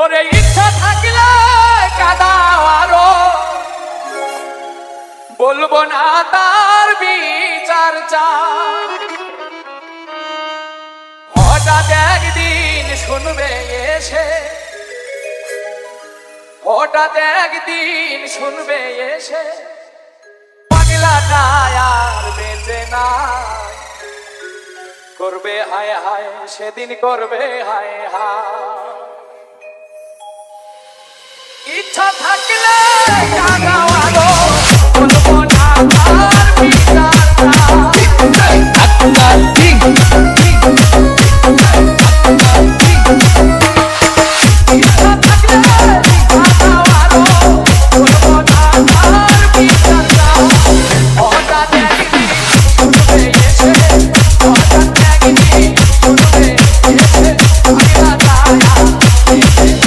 ওরে ইচ্ছা থাকলে কাঁদাও আরো, বলবো না তার বিচার চাই। হঠাৎ একদিন শুনবে এসে, হঠাৎ একদিন শুনবে এসে, পাগলাটা আর বেঁচে না। করবে হায় হায়, সেদিন করবে হায় হায়। ইচ্ছা থাকলে কাঁদাও আরো, বলবো না তার বিচার চাই। Yeah.